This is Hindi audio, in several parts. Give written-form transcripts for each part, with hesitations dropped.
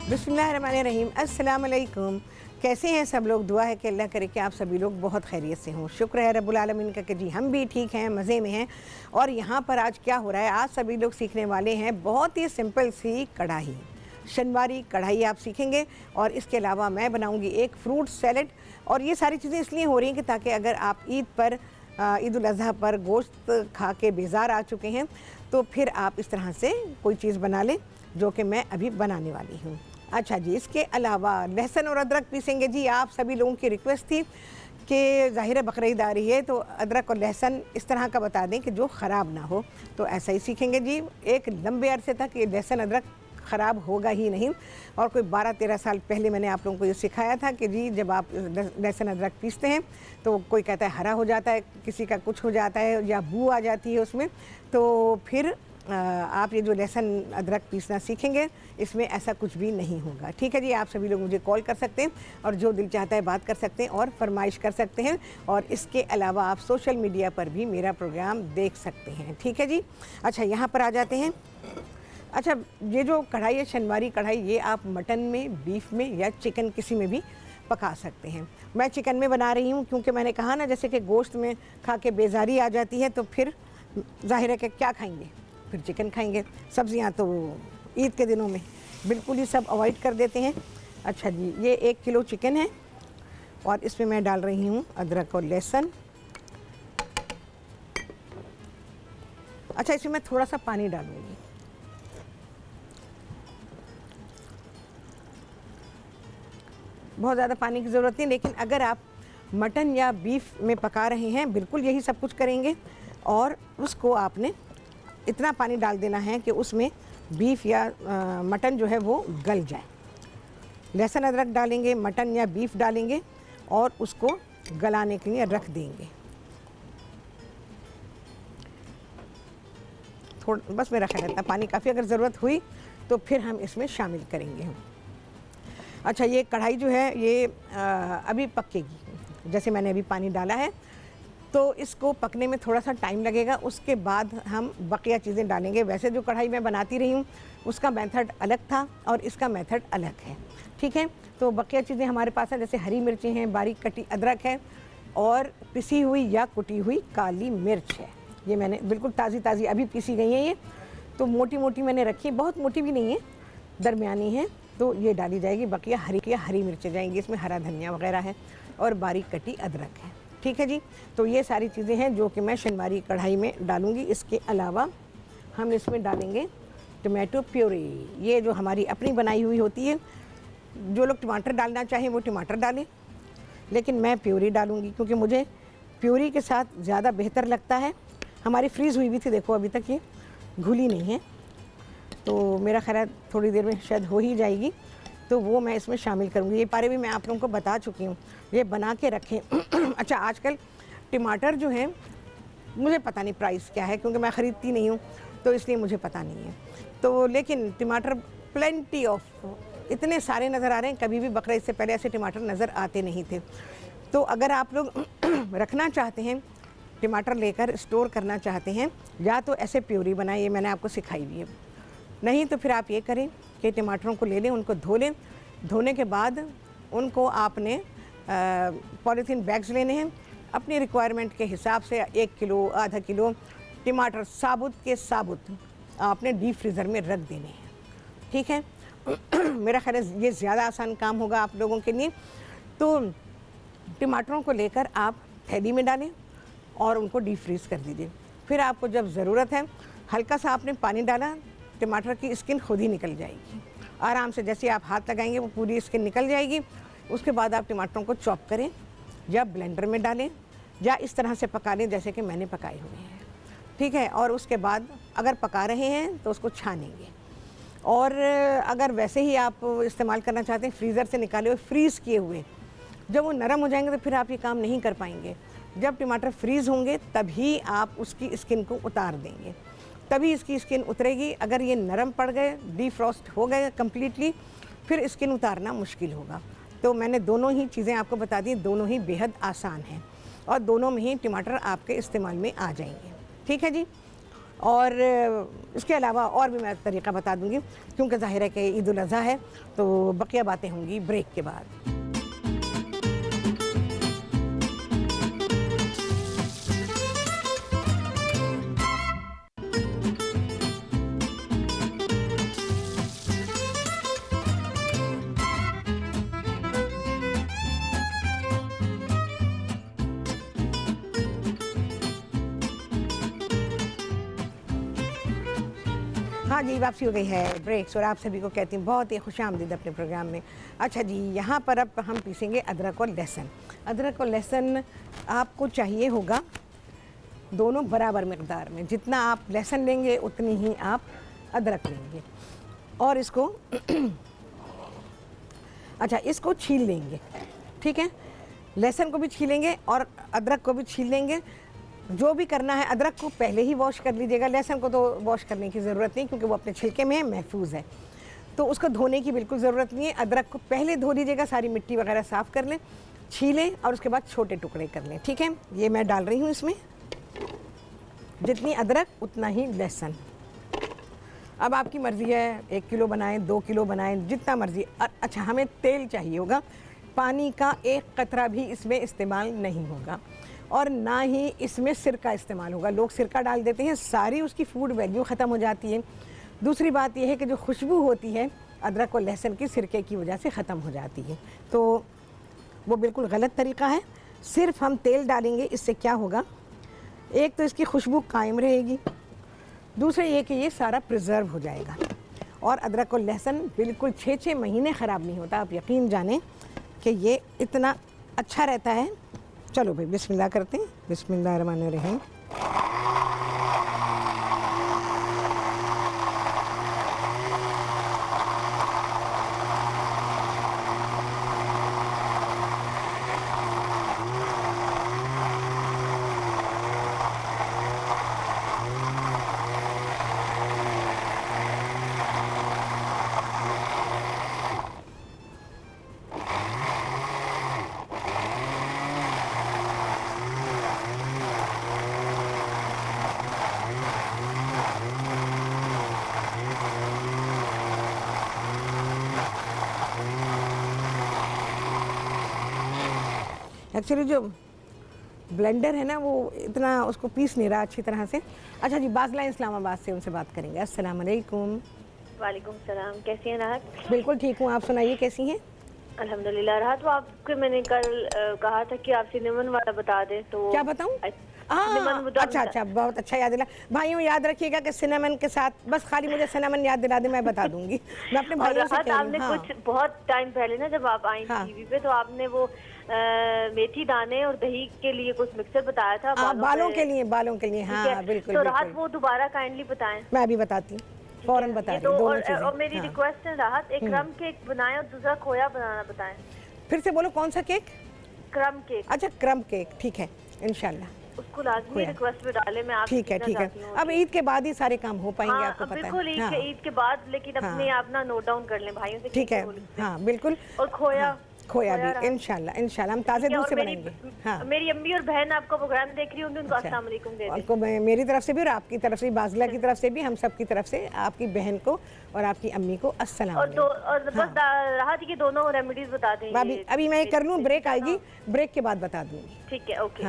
बिस्मिल्लाहिर्रहमानिर्रहीम। अस्सलाम वालेकुम। कैसे हैं सब लोग? दुआ है कि अल्लाह करे कि आप सभी लोग बहुत खैरियत से हों। शुक्र है रब्बुल आलमीन का कि जी हम भी ठीक हैं, मज़े में हैं। और यहाँ पर आज क्या हो रहा है, आज सभी लोग सीखने वाले हैं बहुत ही सिंपल सी कढ़ाई, शनवारी कढ़ाई आप सीखेंगे। और इसके अलावा मैं बनाऊँगी एक फ्रूट सैलड। और ये सारी चीज़ें इसलिए हो रही हैं कि ताकि अगर आप ईद पर ईद उल अज़हा पर गोश्त खा के बेजार आ चुके हैं तो फिर आप इस तरह से कोई चीज़ बना लें, जो कि मैं अभी बनाने वाली हूँ। अच्छा जी, इसके अलावा लहसुन और अदरक पीसेंगे जी। आप सभी लोगों की रिक्वेस्ट थी कि ज़ाहिर बकरीद आ रही है तो अदरक और लहसुन इस तरह का बता दें कि जो ख़राब ना हो, तो ऐसा ही सीखेंगे जी। एक लंबे अरसे तक ये लहसुन अदरक ख़राब होगा ही नहीं। और कोई 12-13 साल पहले मैंने आप लोगों को ये सिखाया था कि जी जब आप लहसुन अदरक पीसते हैं तो कोई कहता है हरा हो जाता है, किसी का कुछ हो जाता है या बू आ जाती है उसमें। तो फिर आप ये जो लहसुन अदरक पीसना सीखेंगे इसमें ऐसा कुछ भी नहीं होगा। ठीक है जी, आप सभी लोग मुझे कॉल कर सकते हैं और जो दिल चाहता है बात कर सकते हैं और फरमाइश कर सकते हैं। और इसके अलावा आप सोशल मीडिया पर भी मेरा प्रोग्राम देख सकते हैं। ठीक है जी। अच्छा, यहाँ पर आ जाते हैं। अच्छा, ये जो कढ़ाई है शनवारी कढ़ाई, ये आप मटन में, बीफ में या चिकन किसी में भी पका सकते हैं। मैं चिकन में बना रही हूँ क्योंकि मैंने कहा ना, जैसे कि गोश्त में खा के बेजारी आ जाती है तो फिर जाहिर है कि क्या खाएंगे, फिर चिकन खाएंगे। सब्जियां तो ईद के दिनों में बिल्कुल ही सब अवॉइड कर देते हैं। अच्छा जी, ये 1 किलो चिकन है और इसमें मैं डाल रही हूँ अदरक और लहसुन। अच्छा, इसमें मैं थोड़ा सा पानी डालूँगी। बहुत ज़्यादा पानी की ज़रूरत नहीं, लेकिन अगर आप मटन या बीफ में पका रहे हैं बिल्कुल यही सब कुछ करेंगे और उसको आपने इतना पानी डाल देना है कि उसमें बीफ या मटन जो है वो गल जाए। लहसुन अदरक डालेंगे, मटन या बीफ डालेंगे और उसको गलाने के लिए रख देंगे। थोड़ा बस मेरा ख्याल रहता पानी काफ़ी, अगर ज़रूरत हुई तो फिर हम इसमें शामिल करेंगे। अच्छा, ये कढ़ाई जो है ये अभी पकेगी। जैसे मैंने अभी पानी डाला है तो इसको पकने में थोड़ा सा टाइम लगेगा। उसके बाद हम बकिया चीज़ें डालेंगे। वैसे जो कढ़ाई मैं बनाती रही हूँ उसका मेथड अलग था और इसका मेथड अलग है। ठीक है, तो बकिया चीज़ें हमारे पास हैं, जैसे हरी मिर्चें हैं, बारीक कटी अदरक है और पिसी हुई या कुटी हुई काली मिर्च है। ये मैंने बिल्कुल ताज़ी ताज़ी अभी पीसी गई है। ये तो मोटी मोटी मैंने रखी है, बहुत मोटी भी नहीं है, दरमियानी है। तो ये डाली जाएगी। बकिया हरी मिर्चें जाएंगी, इसमें हरा धनिया वगैरह है और बारीक कटी अदरक है। ठीक है जी, तो ये सारी चीज़ें हैं जो कि मैं शनवारी कढ़ाई में डालूंगी। इसके अलावा हम इसमें डालेंगे टमाटो प्यूरी। ये जो हमारी अपनी बनाई हुई होती है, जो लोग टमाटर डालना चाहें वो टमाटर डालें, लेकिन मैं प्यूरी डालूंगी क्योंकि मुझे प्यूरी के साथ ज़्यादा बेहतर लगता है। हमारी फ्रीज़ हुई भी थी, देखो अभी तक ये घुली नहीं है, तो मेरा ख्याल है थोड़ी देर में शायद हो ही जाएगी, तो वो मैं इसमें शामिल करूँगी। ये पारे भी मैं आप लोगों को बता चुकी हूँ, ये बना के रखें। अच्छा, आजकल टमाटर जो है मुझे पता नहीं प्राइस क्या है क्योंकि मैं ख़रीदती नहीं हूँ, तो इसलिए मुझे पता नहीं है। तो लेकिन टमाटर प्लेंटी ऑफ इतने सारे नज़र आ रहे हैं। कभी भी बकरीद से पहले ऐसे टमाटर नज़र आते नहीं थे। तो अगर आप लोग रखना चाहते हैं, टमाटर लेकर स्टोर करना चाहते हैं, या तो ऐसे प्यूरी बनाएं, ये मैंने आपको सिखाई हुई है। नहीं तो फिर आप ये करें कि टमाटरों को ले लें, उनको धो लें। धोने के बाद उनको आपने पॉलीथीन बैग्स लेने हैं अपनी रिक्वायरमेंट के हिसाब से। 1 किलो, आधा किलो टमाटर साबुत के साबुत आपने डीप फ्रीज़र में रख देने हैं। ठीक है, मेरा ख्याल है ये ज़्यादा आसान काम होगा आप लोगों के लिए। तो टमाटरों को लेकर आप थैली में डालें और उनको डीप फ्रीज़ कर दीजिए। फिर आपको जब ज़रूरत है, हल्का सा आपने पानी डाला, टमाटर की स्किन खुद ही निकल जाएगी आराम से। जैसे आप हाथ लगाएंगे वो पूरी स्किन निकल जाएगी। उसके बाद आप टमाटरों को चॉप करें या ब्लेंडर में डालें या इस तरह से पका लें जैसे कि मैंने पकाए हुए हैं। ठीक है, और उसके बाद अगर पका रहे हैं तो उसको छानेंगे। और अगर वैसे ही आप इस्तेमाल करना चाहते हैं, फ्रीज़र से निकाले हुए फ्रीज़ किए हुए, जब वो नरम हो जाएंगे तो फिर आप ये काम नहीं कर पाएंगे। जब टमाटर फ्रीज़ होंगे तभी आप उसकी स्किन को उतार देंगे, तभी इसकी स्किन उतरेगी। अगर ये नरम पड़ गए, डीफ्रॉस्ट हो गए कम्प्लीटली, फिर स्किन उतारना मुश्किल होगा। तो मैंने दोनों ही चीज़ें आपको बता दी, दोनों ही बेहद आसान हैं और दोनों में ही टमाटर आपके इस्तेमाल में आ जाएंगे। ठीक है जी। और इसके अलावा और भी मैं तरीक़ा बता दूँगी, क्योंकि ज़ाहिर है कि ईद उल अज़हा है, तो बकिया बातें होंगी ब्रेक के बाद। हाँ जी, वापसी हो गई है ब्रेक्स, और आप सभी को कहती हूँ बहुत ही खुशामदीद अपने प्रोग्राम में। अच्छा जी, यहाँ पर अब हम पीसेंगे अदरक और लहसुन। अदरक और लहसुन आपको चाहिए होगा दोनों बराबर मकदार में, जितना आप लहसुन लेंगे उतनी ही आप अदरक लेंगे। और इसको अच्छा, इसको छील लेंगे, ठीक है। लहसुन को भी छीलेंगे और अदरक को भी छील लेंगे। जो भी करना है, अदरक को पहले ही वॉश कर लीजिएगा, लहसुन को तो वॉश करने की ज़रूरत नहीं, क्योंकि वो अपने छिलके में है, महफूज है, तो उसको धोने की बिल्कुल ज़रूरत नहीं है। अदरक को पहले धो लीजिएगा, सारी मिट्टी वगैरह साफ़ कर लें, छीलें और उसके बाद छोटे टुकड़े कर लें, ठीक है। ये मैं डाल रही हूँ इसमें, जितनी अदरक उतना ही लहसुन। अब आपकी मर्ज़ी है, 1 किलो बनाएं, 2 किलो बनाएं, जितना मर्ज़ी। अच्छा, हमें तेल चाहिए होगा, पानी का एक कतरा भी इसमें इस्तेमाल नहीं होगा, और ना ही इसमें सिरका इस्तेमाल होगा। लोग सिरका डाल देते हैं, सारी उसकी फूड वैल्यू ख़त्म हो जाती है। दूसरी बात यह है कि जो खुशबू होती है अदरक और लहसुन की, सिरके की वजह से ख़त्म हो जाती है, तो वो बिल्कुल गलत तरीका है। सिर्फ हम तेल डालेंगे, इससे क्या होगा, एक तो इसकी खुशबू कायम रहेगी, दूसरा ये कि ये सारा प्रिजर्व हो जाएगा। और अदरक और लहसुन बिल्कुल 6-6 महीने ख़राब नहीं होता, आप यकीन जानें कि ये इतना अच्छा रहता है। चलो भाई, बिस्मिल्लाह करते हैं। बिस्मिल्लाहिर्रहमानिर्रहीम। एक्चुअली जो ब्लेंडर है ना, वो इतना उसको पीस नहीं रहा अच्छी तरह से। अच्छा जी, बाज़ला इस्लामाबाद से उनसे बात करेंगे। अस्सलाम वालेकुम। वालेकुम सलाम, कैसी हैं राहत? बिल्कुल ठीक हूँ, आप सुनाइए कैसी हैं? अल्हम्दुलिल्लाह। राहत, वो आपको मैंने कल कहा था कि आप सिनेमन वाला बता दें, तो क्या बताऊँ? अच्छा अच्छा, बहुत अच्छा याद दिला। भाइयों याद रखिएगा कि सिनेमन के साथ बस खाली मुझे सिनेमन याद दिला दे, मैं बता दूंगी। मैं अपने भाइयों से कह रही हूँ। आपने कुछ बहुत टाइम पहले ना, जब आप आई टीवी पे, तो आपने वो मेथी दाने और दही के लिए कुछ मिक्सर बताया था, बालों के लिए, बालों के लिए। हाँ बिल्कुल। तो राहत, वो दोबारा काइंडली बताएं। मैं अभी बताती हूँ, फौरन बता रही हूँ। और मेरी रिक्वेस्ट है राहत, एक क्रम केक बनाएं और दूसरा खोया बनाना बताएं। फिर से बोलो, कौन सा केक? क्रम केक। अच्छा, क्रम केक, ठीक है, इंशाल्लाह उसको लाजमी रिक्वेस्ट में डाले। मैं आपसे ठीक है, ठीक है। अब ईद के बाद ही सारे काम हो पाएंगे, आपको पता है। बिल्कुल, ईद के बाद, लेकिन अपने आप ना नोट डाउन कर लें भाइयों से। ठीक है, हाँ बिल्कुल। और खोया भी इंशाल्लाह हम ताज़े दूध से बनाएंगे। हाँ, मेरी अम्मी और बहन आपका प्रोग्राम देख रही होंगी, उनको अस्सलाम वालेकुम दे दें। उनको मेरी तरफ से भी और आपकी तरफ से, बाज़ला की तरफ से भी, हम सब की तरफ से आपकी बहन को और आपकी अम्मी को अस्सलाम वालेकुम। और बस राहत की दोनों रेमेडीज बता दें। अभी मैं कर लूँ, ब्रेक आएगी, ब्रेक के बाद बता दूँगी। ठीक है, ओके,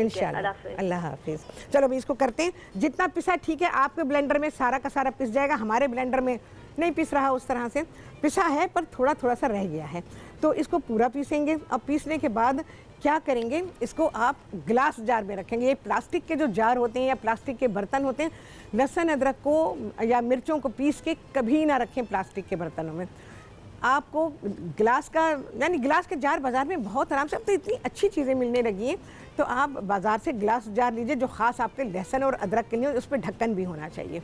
इंशाल्लाह। अल्लाह हाफिज़। चलो अभी इसको करते हैं। जितना पिसा ठीक है, आपके ब्लेंडर में सारा का सारा पिस जाएगा, हमारे ब्लेंडर में नहीं पिस रहा उस तरह से, पिसा है पर थोड़ा थोड़ा सा रह गया है, तो इसको पूरा पीसेंगे। अब पीसने के बाद क्या करेंगे, इसको आप ग्लास जार में रखेंगे। ये प्लास्टिक के जो जार होते हैं या प्लास्टिक के बर्तन होते हैं, लहसुन अदरक को या मिर्चों को पीस के कभी ना रखें प्लास्टिक के बर्तनों में। आपको ग्लास का, यानी ग्लास के जार बाज़ार में बहुत आराम से, अब तो इतनी अच्छी चीज़ें मिलने लगी हैं, तो आप बाज़ार से ग्लास जार लीजिए जो ख़ास आपके लहसुन और अदरक के लिए, उस पर ढक्कन भी होना चाहिए।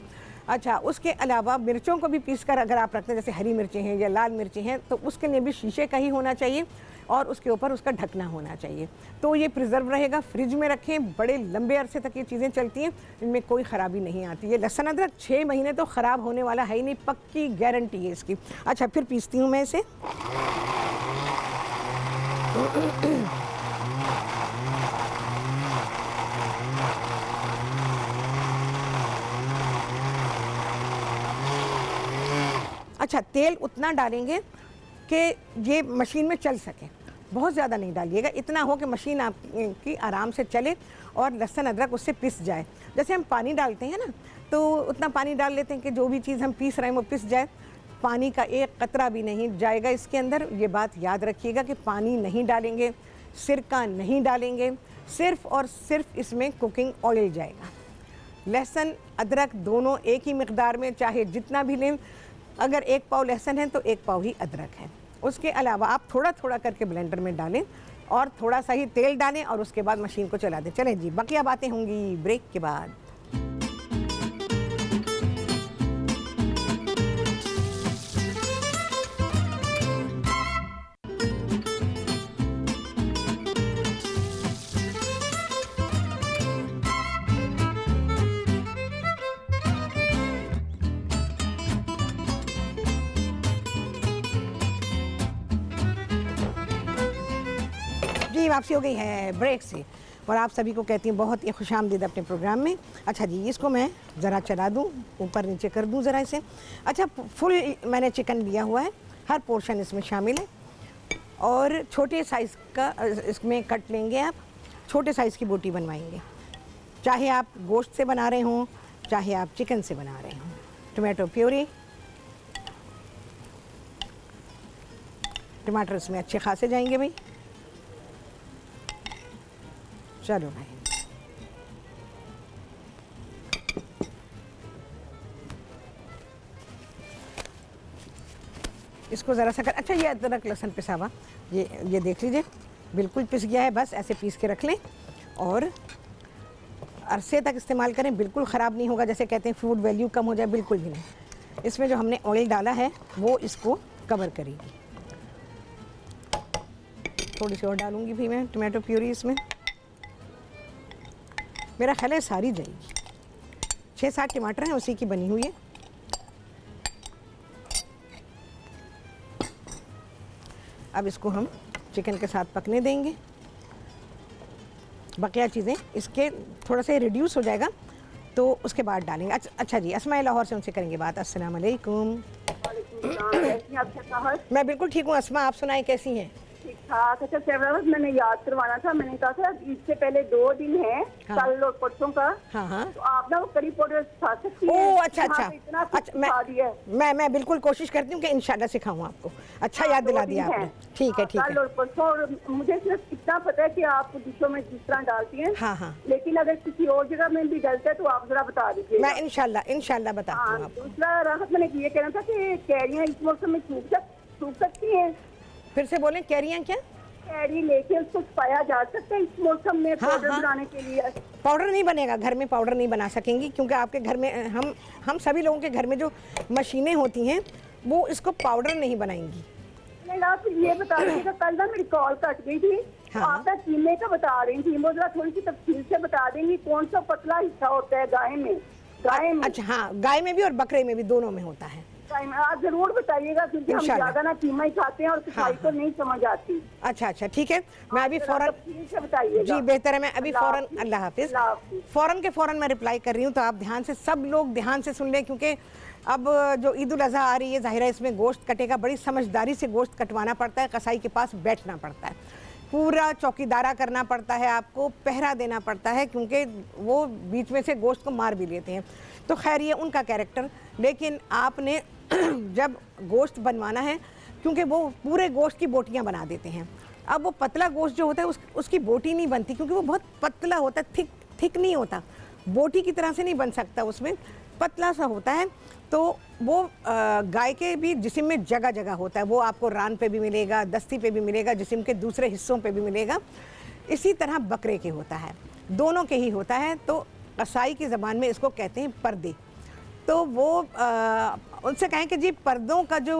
अच्छा, उसके अलावा मिर्चों को भी पीसकर अगर आप रखते हैं, जैसे हरी मिर्चें हैं या लाल मिर्चें हैं, तो उसके लिए भी शीशे का ही होना चाहिए और उसके ऊपर उसका ढकना होना चाहिए, तो ये प्रिजर्व रहेगा। फ्रिज में रखें, बड़े लंबे अरसे तक ये चीज़ें चलती हैं, इनमें कोई ख़राबी नहीं आती। ये लहसुन अदरक 6 महीने तो ख़राब होने वाला है ही नहीं, पक्की गारंटी है इसकी। अच्छा, फिर पीसती हूँ मैं इसे। अच्छा, तेल उतना डालेंगे कि ये मशीन में चल सके, बहुत ज़्यादा नहीं डालिएगा, इतना हो कि मशीन आपकी आराम से चले और लहसुन अदरक उससे पिस जाए। जैसे हम पानी डालते हैं ना, तो उतना पानी डाल लेते हैं कि जो भी चीज़ हम पीस रहे हैं वो पिस जाए। पानी का एक कतरा भी नहीं जाएगा इसके अंदर, ये बात याद रखिएगा कि पानी नहीं डालेंगे, सिरका नहीं डालेंगे, सिर्फ़ और सिर्फ इसमें कुकिंग ऑयल जाएगा। लहसुन अदरक दोनों एक ही मिक़दार में, चाहे जितना भी लें, अगर 1 पाव लहसुन है तो 1 पाव ही अदरक है। उसके अलावा आप थोड़ा थोड़ा करके ब्लेंडर में डालें और थोड़ा सा ही तेल डालें और उसके बाद मशीन को चला दें। चलें जी, बाकी बातें होंगी ब्रेक के बाद। जी, वापसी हो गई है ब्रेक से और आप सभी को कहती हूँ बहुत ही खुशामदीद अपने प्रोग्राम में। अच्छा जी, इसको मैं ज़रा चला दूँ, ऊपर नीचे कर दूँ ज़रा इसे। अच्छा, फुल मैंने चिकन लिया हुआ है, हर पोर्शन इसमें शामिल है और छोटे साइज़ का इसमें कट लेंगे। आप छोटे साइज़ की बोटी बनवाएंगे, चाहे आप गोश्त से बना रहे हों, चाहे आप चिकन से बना रहे हों। टमाटो प्यूरी, टमाटर इसमें अच्छे खासे जाएंगे भाई। चलो भाई, इसको ज़रा सा कर। अच्छा, ये अदरक लहसुन पिसा हुआ, ये देख लीजिए बिल्कुल पिस गया है। बस ऐसे पीस के रख लें और अरसे तक इस्तेमाल करें, बिल्कुल ख़राब नहीं होगा। जैसे कहते हैं फूड वैल्यू कम हो जाए, बिल्कुल भी नहीं। इसमें जो हमने ऑयल डाला है वो इसको कवर करेगी। थोड़ी सी और डालूंगी भी मैं टमाटो प्यूरी इसमें, मेरा ख्याल है सारी जाएगी। 6-7 टमाटर हैं, उसी की बनी हुई है। अब इसको हम चिकन के साथ पकने देंगे। बकिया चीज़ें इसके थोड़ा सा रिड्यूस हो जाएगा तो उसके बाद डालेंगे। अच्छा जी, अस्मा लाहौर से उनसे करेंगे बात। अस्सलाम वालेकुम। मैं बिल्कुल ठीक हूँ अस्मा, आप सुनाएं कैसी हैं? ठीक ठाक। अच्छा सेवराज, मैंने याद करवाना था, मैंने कहा था इससे पहले 2 दिन है, हाँ। कल और परसों का। हाँ, तो आप ना वो करी पाउडर सिखा सकती हैं? ओह अच्छा यहाँ अच्छा पे इतना कुछ अच्छा, सिखा दिया है। मैं बिल्कुल कोशिश करती हूँ कि इंशाल्लाह सिखाऊँ आपको। अच्छा, याद दिला दिया आपने। ठीक है ठीक कल है। और परसों। और मुझे सिर्फ इतना पता है कि आप डिशों में जिस तरह डालती हैं, हाँ हाँ, लेकिन अगर किसी और जगह में भी डलता है तो आप जरा बता दीजिए। मैं इंशाल्लाह बताती हूँ आपको। दूसरा राहत, मैंने ये कहना था कि कैरियाँ इस मौसम में सूख सकती हैं? फिर से बोलें, कैरियाँ क्या? कैरी लेके उसको छुपाया जा सकता है इस मौसम में पाउडर हाँ। बनाने के लिए? पाउडर नहीं बनेगा, घर में पाउडर नहीं बना सकेंगी, क्योंकि आपके घर में हम सभी लोगों के घर में जो मशीनें होती हैं वो इसको पाउडर नहीं बनाएंगी। नहीं, आप ये बता दीजिएगा, कल ना मेरी कॉल कट गई थी। हाँ। तो आप ना कीमे का बता रही थी, वो जरा थोड़ी सी तफसील से बता देंगी कौन सा पतला हिस्सा होता है गाय में? अच्छा हाँ, गाय में भी और बकरे में भी, दोनों में होता है। आप जरूर बताइएगा, क्योंकि हम इंशाल्लाह। ज्यादा ना कीमा ही खाते हैं और सफाई हाँ, तो नहीं समझ आती। अच्छा ठीक है, मैं अभी जरा फौरन, तफसील से बताइएगा। जी बेहतर है, मैं अभी अल्लाह फौरन, हाफिज। अल्लाह हाफिज, अल्लाह हाफिज। फौरन के फौरन मैं रिप्लाई कर रही हूँ। तो आप ध्यान से, सब लोग ध्यान से सुन लें, क्योंकि अब जो ईद उल अज़हा आ रही है, ज़ाहिर है इसमें गोश्त कटेगा, बड़ी समझदारी से गोश्त कटवाना पड़ता है, कसाई के पास बैठना पड़ता है, पूरा चौकीदारा करना पड़ता है, आपको पहरा देना पड़ता है, क्योंकि वो बीच में से गोश्त को मार भी लेते हैं। तो खैर ये उनका कैरेक्टर, लेकिन आपने जब गोश्त बनवाना है, क्योंकि वो पूरे गोश्त की बोटियां बना देते हैं। अब वो पतला गोश्त जो होता है उसकी बोटी नहीं बनती, क्योंकि वो बहुत पतला होता है, थिक नहीं होता, बोटी की तरह से नहीं बन सकता, उसमें पतला सा होता है। तो वो गाय के भी जिस्म में जगह जगह होता है, वो आपको रान पे भी मिलेगा, दस्ती पे भी मिलेगा, जिस्म के दूसरे हिस्सों पे भी मिलेगा। इसी तरह बकरे के होता है, दोनों के ही होता है। तो कसाई की ज़बान में इसको कहते हैं पर्दे। तो वो उनसे कहें कि जी पर्दों का जो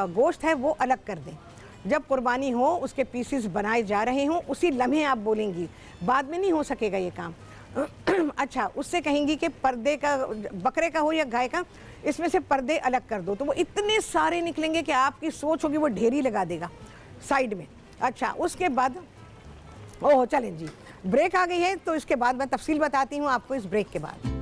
गोश्त है वो अलग कर दें, जब कुर्बानी हो, उसके पीसेस बनाए जा रहे हों, उसी लम्हे आप बोलेंगी, बाद में नहीं हो सकेगा ये काम। अच्छा, उससे कहेंगी कि पर्दे का, बकरे का हो या गाय का, इसमें से पर्दे अलग कर दो। तो वो इतने सारे निकलेंगे कि आपकी सोच होगी वो ढेरी लगा देगा साइड में। अच्छा, उसके बाद ओह चलें जी, ब्रेक आ गई है, तो इसके बाद मैं तफसील बताती हूँ आपको इस ब्रेक के बाद।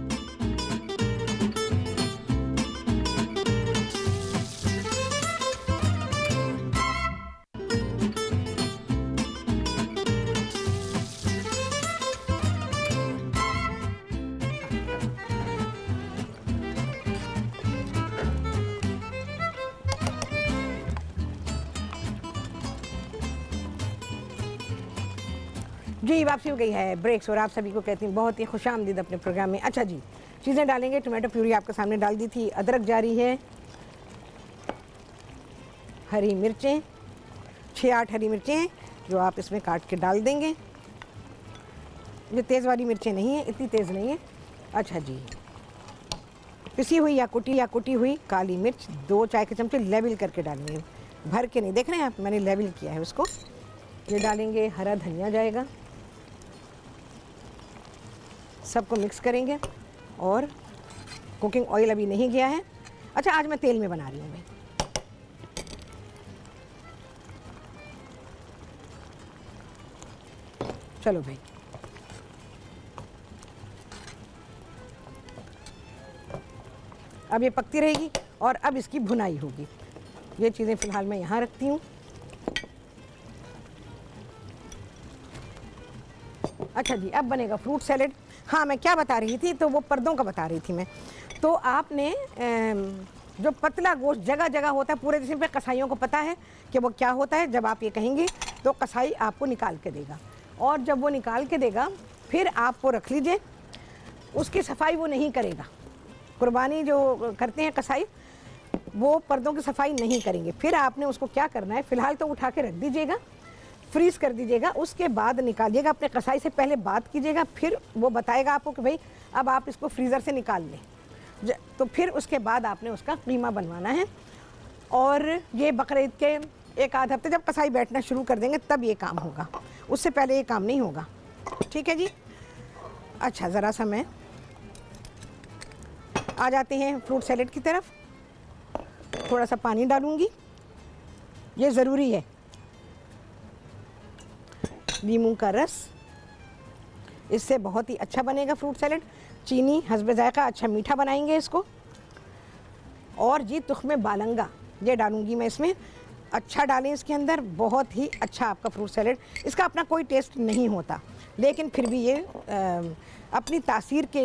जी वापसी हो गई है ब्रेक्स और आप सभी को कहती हूँ बहुत ही खुशामदीद अपने प्रोग्राम में। अच्छा जी, चीज़ें डालेंगे। टोमेटो प्यूरी आपके सामने डाल दी थी, अदरक जारी है, हरी मिर्चें 6-8 हरी मिर्चें हैं जो आप इसमें काट के डाल देंगे। ये तेज़ वाली मिर्चें नहीं है, इतनी तेज़ नहीं है। अच्छा जी, पिसी हुई या कुटी हुई काली मिर्च 2 चाय के चमचे लेवल करके डालेंगे, भर के नहीं। देख रहे हैं आप, मैंने लेवल किया है उसको। ये डालेंगे, हरा धनिया जाएगा, सबको मिक्स करेंगे। और कुकिंग ऑयल अभी नहीं गया है। अच्छा, आज मैं तेल में बना रही हूँ भाई। चलो भाई, अब ये पकती रहेगी और अब इसकी भुनाई होगी। ये चीज़ें फ़िलहाल मैं यहाँ रखती हूँ। अच्छा जी, अब बनेगा फ्रूट सैलेड। हाँ, मैं क्या बता रही थी, तो वो पर्दों का बता रही थी मैं। तो आपने जो पतला गोश्त जगह जगह होता है पूरे जिस्म पे, कसाईयों को पता है कि वो क्या होता है। जब आप ये कहेंगे तो कसाई आपको निकाल के देगा, और जब वो निकाल के देगा फिर आप वो रख लीजिए। उसकी सफाई वो नहीं करेगा। कुर्बानी जो करते हैं कसाई, वो पर्दों की सफाई नहीं करेंगे। फिर आपने उसको क्या करना है, फ़िलहाल तो उठा के रख दीजिएगा, फ्रीज़ कर दीजिएगा, उसके बाद निकालिएगा। अपने कसाई से पहले बात कीजिएगा, फिर वो बताएगा आपको कि भाई अब आप इसको फ्रीज़र से निकाल लें। तो फिर उसके बाद आपने उसका कीमा बनवाना है। और ये बकरीद के 1-8 हफ्ते जब कसाई बैठना शुरू कर देंगे तब ये काम होगा, उससे पहले ये काम नहीं होगा। ठीक है जी। अच्छा, ज़रा सा मैं आ जाते हैं फ्रूट सैलेड की तरफ। थोड़ा सा पानी डालूंगी, ये ज़रूरी है। नींबू का रस, इससे बहुत ही अच्छा बनेगा फ्रूट सैलेड। चीनी हस्बे जायका, अच्छा मीठा बनाएंगे इसको। और जी तुख्मे बालंगा ये डालूंगी मैं इसमें। अच्छा डालें इसके अंदर, बहुत ही अच्छा आपका फ्रूट सैलेड। इसका अपना कोई टेस्ट नहीं होता, लेकिन फिर भी ये अपनी तासीर के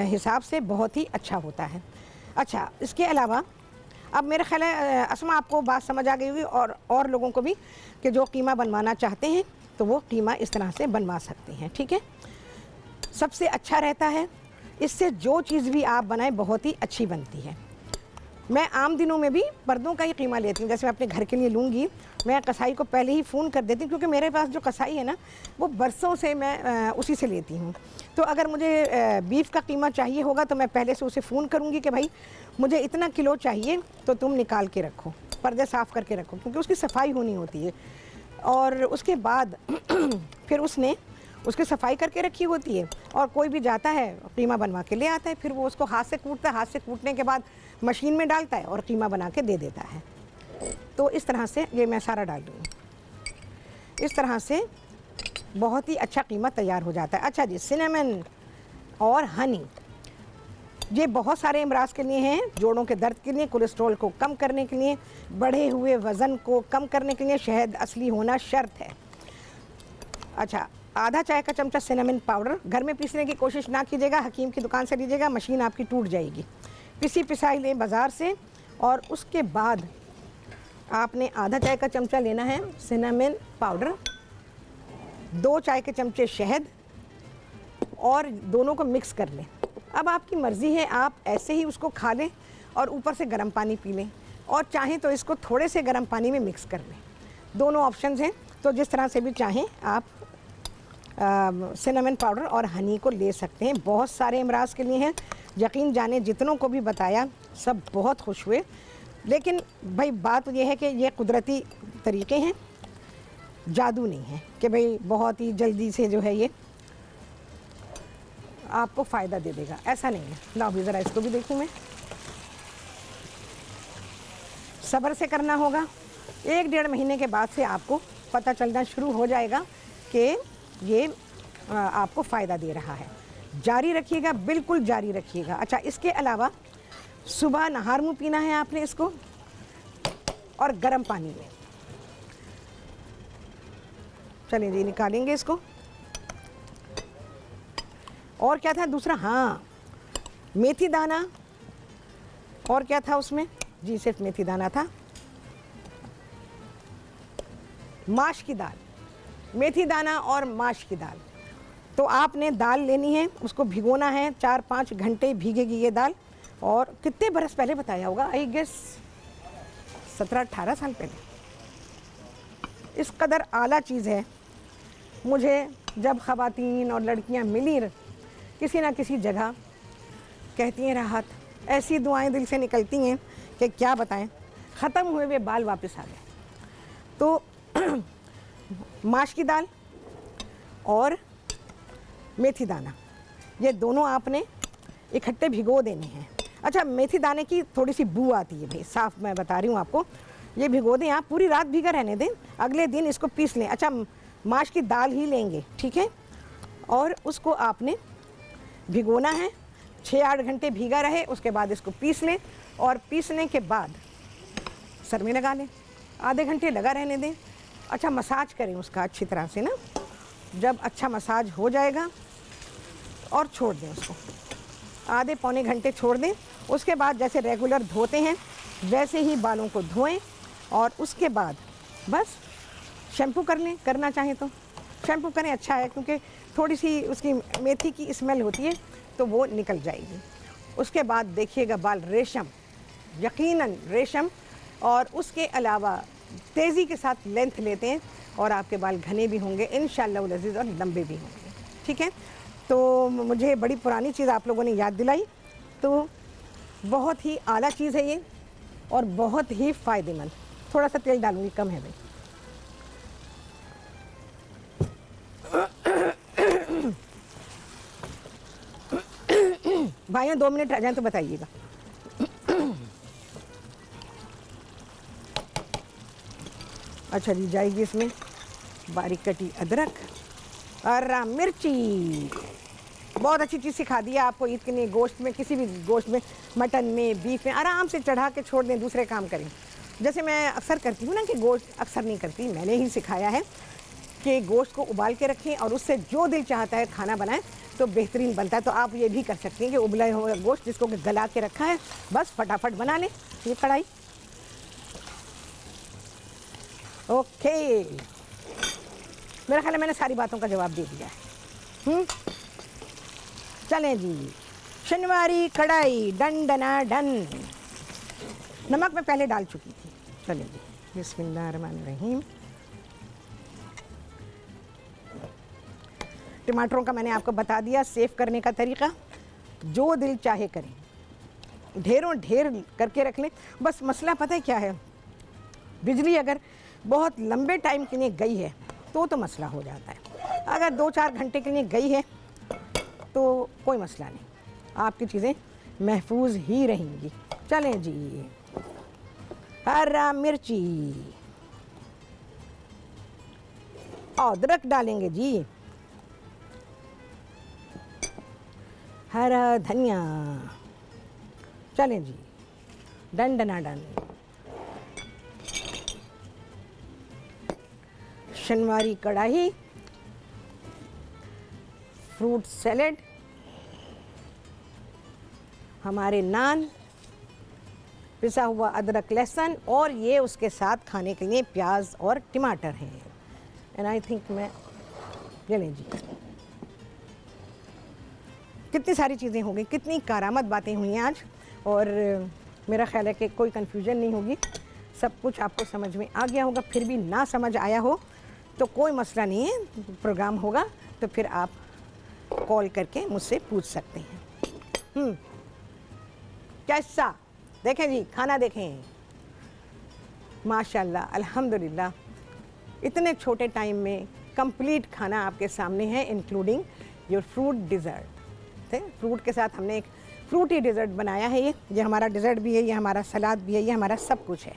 हिसाब से बहुत ही अच्छा होता है। अच्छा, इसके अलावा अब मेरा ख्याल है असमा आपको बात समझ आ गई होगी, और लोगों को भी, कि जो कीमा बनवाना चाहते हैं तो वो कीमा इस तरह से बनवा सकते हैं। ठीक है, सबसे अच्छा रहता है। इससे जो चीज़ भी आप बनाएं बहुत ही अच्छी बनती है। मैं आम दिनों में भी पर्दों का ही कीमा लेती हूँ। जैसे मैं अपने घर के लिए लूँगी, मैं कसाई को पहले ही फ़ोन कर देती हूँ, क्योंकि मेरे पास जो कसाई है ना, वो बरसों से मैं उसी से लेती हूँ। तो अगर मुझे बीफ का कीमा चाहिए होगा तो मैं पहले से उसे फ़ोन करूँगी कि भाई मुझे इतना किलो चाहिए, तो तुम निकाल के रखो, पर्दे साफ़ करके रखो, क्योंकि उसकी सफाई होनी होती है। और उसके बाद फिर उसने उसकी सफाई करके रखी होती है, और कोई भी जाता है कीमा बनवा के ले आता है, फिर वो उसको हाथ से कूटता है, हाथ से कूटने के बाद मशीन में डालता है और कीमा बना के दे देता है। तो इस तरह से ये मैं सारा डाल दूँगी। इस तरह से बहुत ही अच्छा कीमा तैयार हो जाता है। अच्छा जी, सिनेमन और हनी ये बहुत सारे अमराज के लिए हैं। जोड़ों के दर्द के लिए, कोलेस्ट्रॉल को कम करने के लिए, बढ़े हुए वज़न को कम करने के लिए शहद असली होना शर्त है। अच्छा, आधा चाय का चमचा सिनेमन पाउडर। घर में पीसने की कोशिश ना कीजिएगा, हकीम की दुकान से लीजिएगा, मशीन आपकी टूट जाएगी। पिसाई लें बाज़ार से। और उसके बाद आपने आधा चाय का चमचा लेना है सिनेमन पाउडर, 2 चाय के चमचे शहद, और दोनों को मिक्स कर लें। अब आपकी मर्ज़ी है, आप ऐसे ही उसको खा लें और ऊपर से गर्म पानी पी लें, और चाहें तो इसको थोड़े से गर्म पानी में मिक्स कर लें। दोनों ऑप्शंस हैं, तो जिस तरह से भी चाहें आप सिनेमन पाउडर और हनी को ले सकते हैं। बहुत सारे अमराज के लिए हैं। यकीन जाने जितनों को भी बताया सब बहुत खुश हुए। लेकिन भाई बात यह है कि ये कुदरती तरीके हैं, जादू नहीं है कि भाई बहुत ही जल्दी से जो है ये आपको फ़ायदा दे देगा, ऐसा नहीं है। लाओ भी ज़रा इसको भी देखूँ मैं। सब्र से करना होगा। 1-1.5 महीने के बाद से आपको पता चलना शुरू हो जाएगा कि ये आपको फ़ायदा दे रहा है। जारी रखिएगा, बिल्कुल जारी रखिएगा। अच्छा, इसके अलावा सुबह नहार मुँह पीना है आपने इसको, और गर्म पानी में। चलिए जी, निकालेंगे इसको। और क्या था दूसरा? हाँ, मेथी दाना। और क्या था उसमें? जी सिर्फ मेथी दाना था। माश की दाल, मेथी दाना और माश की दाल। तो आपने दाल लेनी है, उसको भिगोना है, 4-5 घंटे भीगेगी ये दाल। और कितने बरस पहले बताया होगा, आई गेस 17-18 साल पहले। इस कदर आला चीज़ है। मुझे जब ख़वातीन और लड़कियां मिली किसी ना किसी जगह, कहती हैं राहत, ऐसी दुआएं दिल से निकलती हैं कि क्या बताएं। ख़त्म हुए हुए बाल वापस आ गए। तो माश की दाल और मेथी दाना, ये दोनों आपने इकट्ठे भिगो देने हैं। अच्छा, मेथी दाने की थोड़ी सी बू आती है भाई, साफ़ मैं बता रही हूँ आपको। ये भिगो दें आप, पूरी रात भीगा रहने दें, अगले दिन इसको पीस लें। अच्छा, माश की दाल ही लेंगे, ठीक है, और उसको आपने भिगोना है, 6-8 घंटे भीगा रहे, उसके बाद इसको पीस लें। और पीसने के बाद सर में लगा लें, आधे घंटे लगा रहने दें। अच्छा, मसाज करें उसका अच्छी तरह से ना। जब अच्छा मसाज हो जाएगा और छोड़ दें उसको, आधे पौने घंटे छोड़ दें। उसके बाद जैसे रेगुलर धोते हैं वैसे ही बालों को धोएं। और उसके बाद बस शैम्पू कर लें, करना चाहें तो शैम्पू करें, अच्छा है, क्योंकि थोड़ी सी उसकी मेथी की स्मेल होती है तो वो निकल जाएगी। उसके बाद देखिएगा बाल रेशम, यकीनन रेशम। और उसके अलावा तेज़ी के साथ लेंथ लेते हैं और आपके बाल घने भी होंगे इंशाअल्लाह अज़ीज़, और लंबे भी होंगे, ठीक है। तो मुझे बड़ी पुरानी चीज़ आप लोगों ने याद दिलाई। तो बहुत ही आला चीज़ है ये और बहुत ही फ़ायदेमंद। थोड़ा सा तेल डालूंगी, कम है भाई। भाइयों 2 मिनट रह जाएं तो बताइएगा। अच्छा जी, जाएगी इसमें बारीक कटी अदरक और मिर्ची। बहुत अच्छी चीज़ सिखा दी है आपको ईद के लिए। गोश्त में, किसी भी गोश्त में, मटन में, बीफ में आराम से चढ़ा के छोड़ दें, दूसरे काम करें। जैसे मैं अक्सर करती हूँ ना, कि गोश्त अक्सर नहीं करती, मैंने ही सिखाया है कि गोश्त को उबाल के रखें और उससे जो दिल चाहता है खाना बनाएं तो बेहतरीन बनता है। तो आप ये भी कर सकती हैं कि उबला हुआ गोश्त जिसको गला के रखा है, बस फटाफट बना लें ये कढ़ाई। ओके, मेरा ख्याल है मैंने सारी बातों का जवाब दे दिया है। चलें जी, शनिवारी कढ़ाई डन डना डन। नमक मैं पहले डाल चुकी थी। चलें जी, बिस्मिल्लाहिर्रहमानिर्रहीम। टमाटरों का मैंने आपको बता दिया सेव करने का तरीका, जो दिल चाहे करें, ढेरों ढेर करके रख लें। बस मसला पता है क्या है, बिजली अगर बहुत लंबे टाइम के लिए गई है तो मसला हो जाता है। अगर 2-4 घंटे के लिए गई है तो कोई मसला नहीं, आपकी चीज़ें महफूज ही रहेंगी। चलें जी, हरा मिर्ची, अदरक डालेंगे जी, हरा धनिया। चलें जी, डन डना डन। शनिवारी कढ़ाई, फ्रूट सैलेड, हमारे नान, पिसा हुआ अदरक लहसुन, और ये उसके साथ खाने के लिए प्याज और टमाटर हैं। एंड आई थिंक मैं ये लें जी, कितनी सारी चीज़ें हो गई, कितनी कारामद बातें हुई हैं आज। और मेरा ख्याल है कि कोई कन्फ्यूजन नहीं होगी, सब कुछ आपको समझ में आ गया होगा। फिर भी ना समझ आया हो तो कोई मसला नहीं है, प्रोग्राम होगा तो फिर आप कॉल करके मुझसे पूछ सकते हैं। कैसा देखें जी, खाना देखें, माशाल्लाह अल्हम्दुलिल्लाह, इतने छोटे टाइम में कंप्लीट खाना आपके सामने है, including your fruit dessert. Fruit के साथ हमने एक फ्रूटी डिज़र्ट बनाया है। ये हमारा डिज़र्ट भी है, ये हमारा सलाद भी है, ये हमारा सब कुछ है।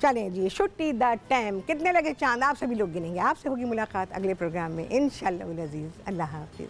चलें जी, छुट्टी द टाइम, कितने लगे चांद आप सभी लोग गिनेंगे। आपसे होगी मुलाकात अगले प्रोग्राम में इंशाअल्लाह अज़ीज़। अल्लाह हाफ़िज़।